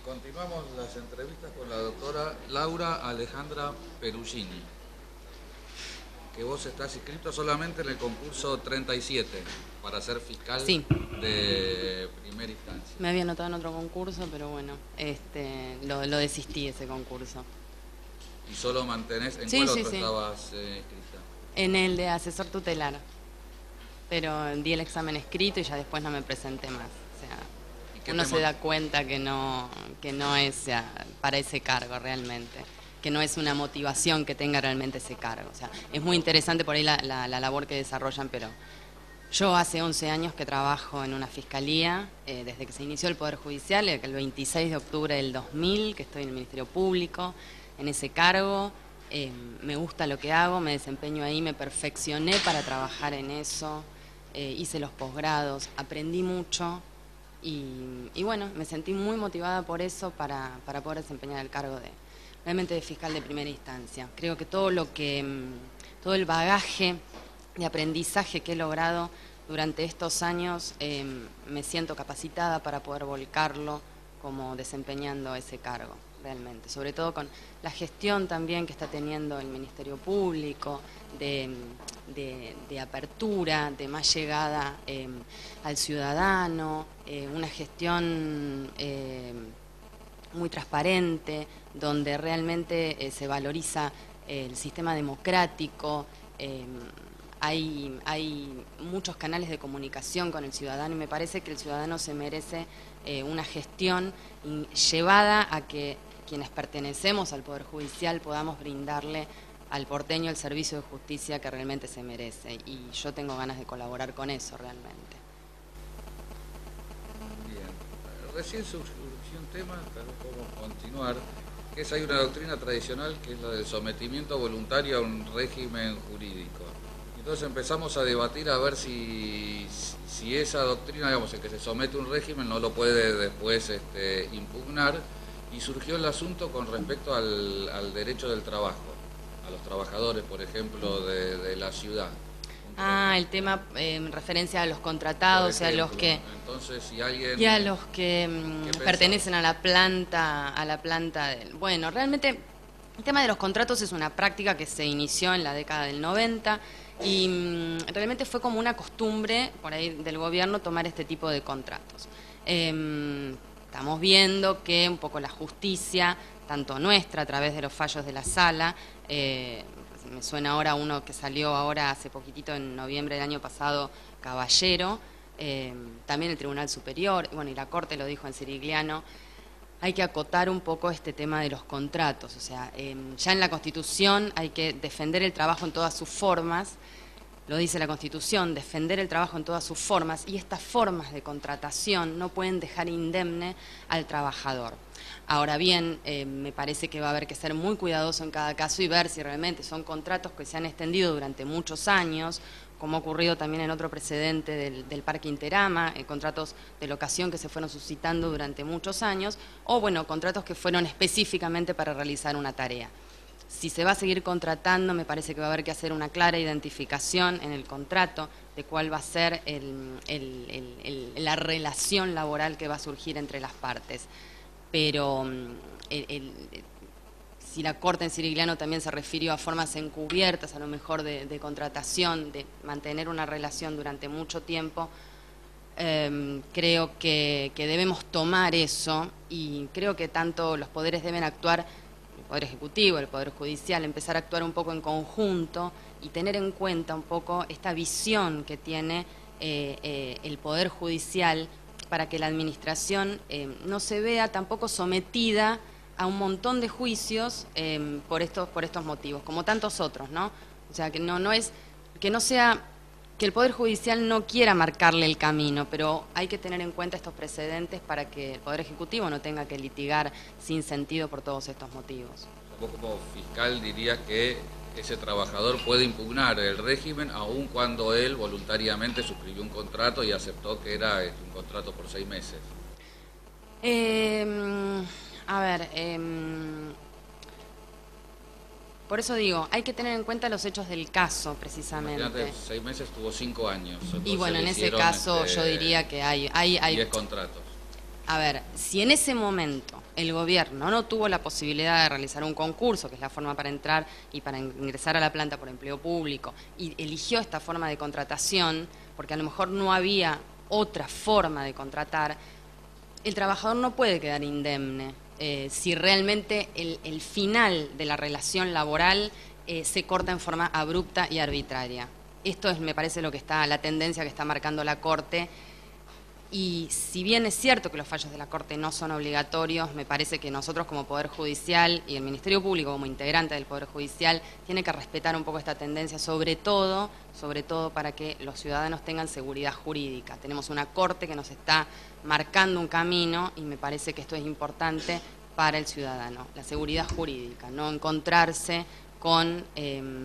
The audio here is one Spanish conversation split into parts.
Continuamos las entrevistas con la doctora Laura Alejandra Perugini, que vos estás inscrito solamente en el concurso 37 para ser fiscal Sí, de primera instancia. me había anotado en otro concurso, pero bueno, lo desistí ese concurso. ¿Y solo mantenés, en Sí, cuál sí, otro sí, estabas inscrita? en el de asesor tutelar, pero di el examen escrito y ya después no me presenté más. O sea, ¿Y qué uno se da cuenta que no es para ese cargo realmente, que no es una motivación que tenga realmente ese cargo. O sea, es muy interesante por ahí la labor que desarrollan, pero yo hace 11 años que trabajo en una fiscalía, desde que se inició el Poder Judicial, el 26 de octubre del 2000, que estoy en el Ministerio Público, en ese cargo. Me gusta lo que hago, me desempeño ahí, me perfeccioné para trabajar en eso, hice los posgrados, aprendí mucho y bueno, me sentí muy motivada por eso para poder desempeñar el cargo realmente de fiscal de primera instancia. Creo que todo el bagaje de aprendizaje que he logrado durante estos años, me siento capacitada para poder volcarlo como desempeñando ese cargo realmente, sobre todo con la gestión también que está teniendo el Ministerio Público, de apertura, de más llegada al ciudadano, una gestión muy transparente, donde realmente se valoriza el sistema democrático. Hay muchos canales de comunicación con el ciudadano y me parece que el ciudadano se merece una gestión llevada a que quienes pertenecemos al Poder Judicial podamos brindarle al porteño el servicio de justicia que realmente se merece, y yo tengo ganas de colaborar con eso realmente. Bien, recién surgió un tema, tal vez podemos continuar, que es hay una doctrina tradicional que es la del sometimiento voluntario a un régimen jurídico. Entonces empezamos a debatir a ver si esa doctrina, digamos, el que se somete a un régimen no lo puede después impugnar, y surgió el asunto con respecto al derecho del trabajo, a los trabajadores, por ejemplo, de la ciudad. El tema en referencia a los contratados, Por ejemplo, a los que entonces si alguien... y a los que ¿Qué pertenecen pensás? a la planta del... Bueno, realmente el tema de los contratos es una práctica que se inició en la década del 90 y realmente fue como una costumbre por ahí del gobierno tomar este tipo de contratos. Estamos viendo que un poco la justicia, tanto nuestra a través de los fallos de la sala, me suena ahora uno que salió ahora hace poquitito en noviembre del año pasado, Caballero, también el Tribunal Superior, bueno, y la Corte lo dijo en Cirigliano. Hay que acotar un poco este tema de los contratos, o sea, ya en la Constitución hay que defender el trabajo en todas sus formas, lo dice la Constitución, defender el trabajo en todas sus formas, y estas formas de contratación no pueden dejar indemne al trabajador. Ahora bien, me parece que va a haber que ser muy cuidadoso en cada caso y ver si realmente son contratos que se han extendido durante muchos años, como ha ocurrido también en otro precedente del Parque Interama, contratos de locación que se fueron suscitando durante muchos años, o bueno, contratos que fueron específicamente para realizar una tarea. Si se va a seguir contratando, me parece que va a haber que hacer una clara identificación en el contrato de cuál va a ser la relación laboral que va a surgir entre las partes. Pero si la Corte en Cirigliano también se refirió a formas encubiertas, a lo mejor de contratación, de mantener una relación durante mucho tiempo, creo que debemos tomar eso, y creo que tanto los poderes deben actuar, el Poder Ejecutivo, el Poder Judicial, empezar a actuar un poco en conjunto y tener en cuenta un poco esta visión que tiene el Poder Judicial, para que la administración no se vea tampoco sometida a un montón de juicios por estos motivos, como tantos otros, ¿no? O sea, que no sea que el Poder Judicial no quiera marcarle el camino, pero hay que tener en cuenta estos precedentes para que el Poder Ejecutivo no tenga que litigar sin sentido por todos estos motivos. Vos como fiscal dirías que ese trabajador puede impugnar el régimen aun cuando él voluntariamente suscribió un contrato y aceptó que era un contrato por 6 meses. A ver, por eso digo, hay que tener en cuenta los hechos del caso, precisamente. Imagínate, 6 meses tuvo 5 años. Y bueno, en ese hicieron, caso yo diría que hay 10 contratos. A ver, si en ese momento el gobierno no tuvo la posibilidad de realizar un concurso, que es la forma para entrar y para ingresar a la planta por empleo público, y eligió esta forma de contratación, porque a lo mejor no había otra forma de contratar, el trabajador no puede quedar indemne si realmente el final de la relación laboral se corta en forma abrupta y arbitraria. Esto es, me parece, lo que está, la tendencia que está marcando la Corte. Y si bien es cierto que los fallos de la Corte no son obligatorios, me parece que nosotros como Poder Judicial y el Ministerio Público como integrante del Poder Judicial tiene que respetar un poco esta tendencia, sobre todo para que los ciudadanos tengan seguridad jurídica. Tenemos una Corte que nos está marcando un camino y me parece que esto es importante para el ciudadano, la seguridad jurídica, no encontrarse con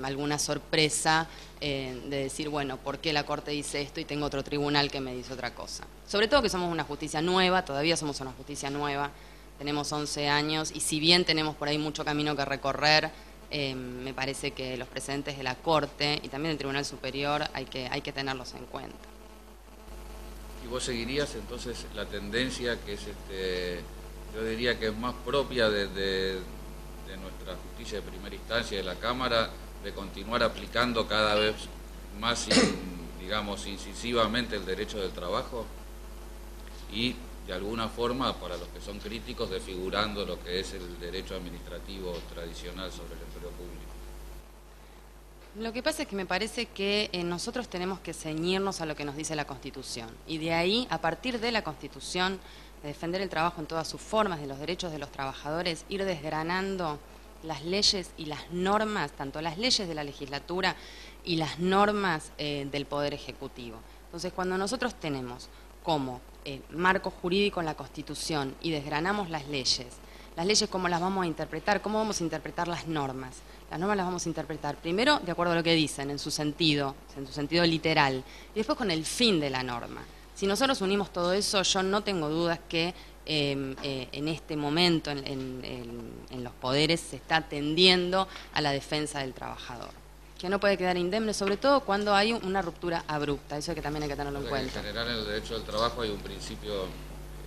alguna sorpresa de decir, bueno, ¿por qué la Corte dice esto y tengo otro tribunal que me dice otra cosa? Sobre todo que somos una justicia nueva, todavía somos una justicia nueva, tenemos 11 años y si bien tenemos por ahí mucho camino que recorrer, me parece que los precedentes de la Corte y también del Tribunal Superior hay que tenerlos en cuenta. ¿Y vos seguirías entonces la tendencia que es, yo diría que es más propia de nuestra justicia de primera instancia, de la Cámara, de continuar aplicando cada vez más, digamos, incisivamente el derecho del trabajo y, de alguna forma, para los que son críticos, desfigurando lo que es el derecho administrativo tradicional sobre el empleo público? Lo que pasa es que me parece que nosotros tenemos que ceñirnos a lo que nos dice la Constitución y de ahí, a partir de la Constitución, de defender el trabajo en todas sus formas, de los derechos de los trabajadores, ir desgranando las leyes y las normas, tanto las leyes de la legislatura y las normas del Poder Ejecutivo. Entonces, cuando nosotros tenemos como marco jurídico en la Constitución y desgranamos las leyes cómo las vamos a interpretar, cómo vamos a interpretar las normas. Las normas las vamos a interpretar primero de acuerdo a lo que dicen, en su sentido literal, y después con el fin de la norma. Si nosotros unimos todo eso, yo no tengo dudas que en este momento en los poderes se está tendiendo a la defensa del trabajador, que no puede quedar indemne, sobre todo cuando hay una ruptura abrupta, eso que también hay que tenerlo en cuenta. En general en el derecho del trabajo hay un principio,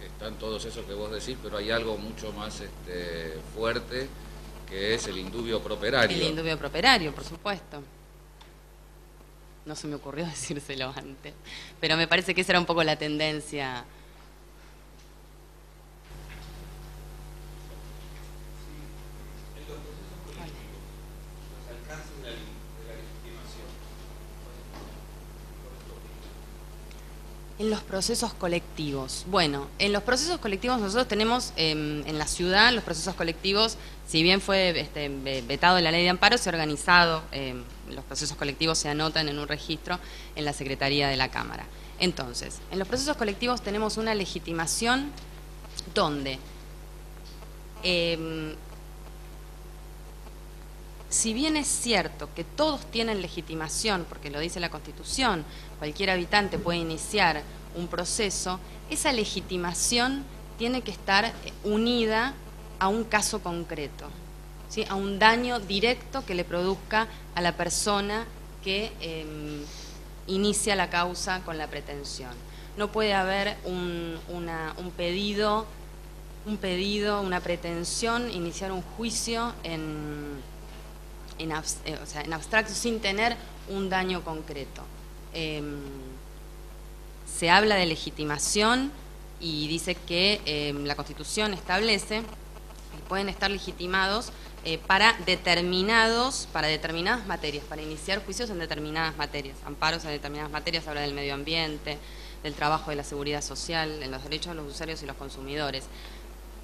están todos esos que vos decís, pero hay algo mucho más fuerte, que es el indubio pro operario. El indubio pro operario, por supuesto. No se me ocurrió decírselo antes, pero me parece que esa era un poco la tendencia. En los procesos colectivos. Bueno, en los procesos colectivos nosotros tenemos en la ciudad, los procesos colectivos, si bien fue vetado en la ley de amparo, se ha organizado, los procesos colectivos se anotan en un registro en la Secretaría de la Cámara. Entonces, en los procesos colectivos tenemos una legitimación donde, si bien es cierto que todos tienen legitimación, porque lo dice la Constitución, cualquier habitante puede iniciar un proceso, esa legitimación tiene que estar unida a un caso concreto, ¿sí? A un daño directo que le produzca a la persona que inicia la causa con la pretensión. No puede haber un pedido, una pretensión, iniciar un juicio en abstracto sin tener un daño concreto. Se habla de legitimación y dice que la Constitución establece que pueden estar legitimados para determinadas materias, para iniciar juicios en determinadas materias, amparos en determinadas materias, habla del medio ambiente, del trabajo, de la seguridad social, en los derechos de los usuarios y los consumidores.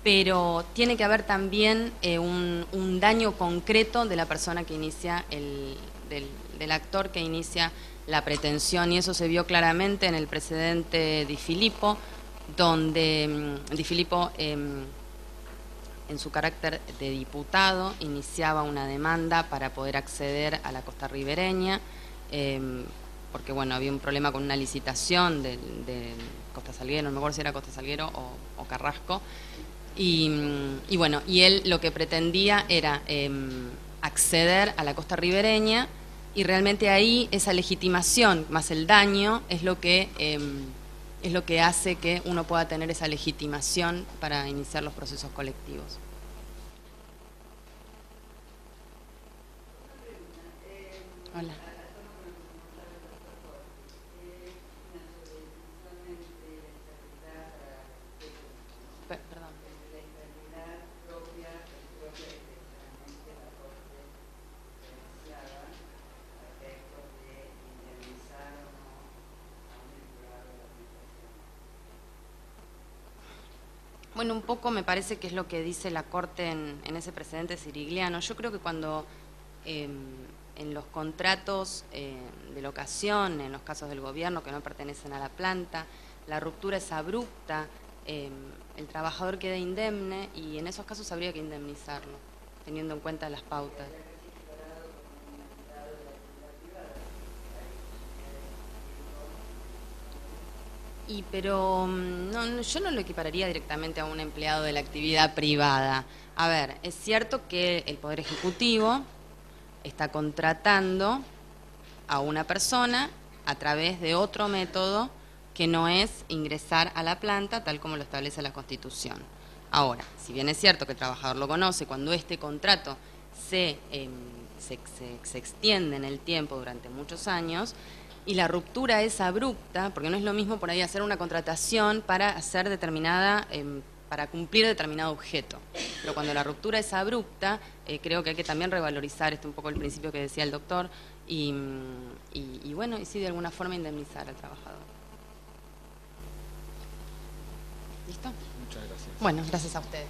Pero tiene que haber también un daño concreto de la persona que inicia, del actor que inicia la pretensión, y eso se vio claramente en el precedente Di Filippo, donde Di Filippo, en su carácter de diputado, iniciaba una demanda para poder acceder a la costa ribereña, porque bueno, había un problema con una licitación de Costa Salguero, no me acuerdo si era Costa Salguero o Carrasco, y bueno, y él lo que pretendía era acceder a la costa ribereña, y realmente ahí esa legitimación más el daño es lo que es lo que hace que uno pueda tener esa legitimación para iniciar los procesos colectivos. Hola. Perdón. Bueno, un poco me parece que es lo que dice la Corte en ese precedente sirigliano. Yo creo que cuando en los contratos de locación, en los casos del gobierno que no pertenecen a la planta, la ruptura es abrupta, el trabajador queda indemne y en esos casos habría que indemnizarlo, teniendo en cuenta las pautas. Pero no, yo no lo equipararía directamente a un empleado de la actividad privada. A ver, es cierto que el Poder Ejecutivo está contratando a una persona a través de otro método que no es ingresar a la planta tal como lo establece la Constitución. Ahora, si bien es cierto que el trabajador lo conoce, cuando este contrato se extiende en el tiempo durante muchos años y la ruptura es abrupta, porque no es lo mismo por ahí hacer una contratación para hacer para cumplir determinado objeto. Pero cuando la ruptura es abrupta, creo que hay que también revalorizar un poco el principio que decía el doctor y bueno, y sí de alguna forma indemnizar al trabajador. ¿Listo? Muchas gracias. Bueno, gracias a ustedes.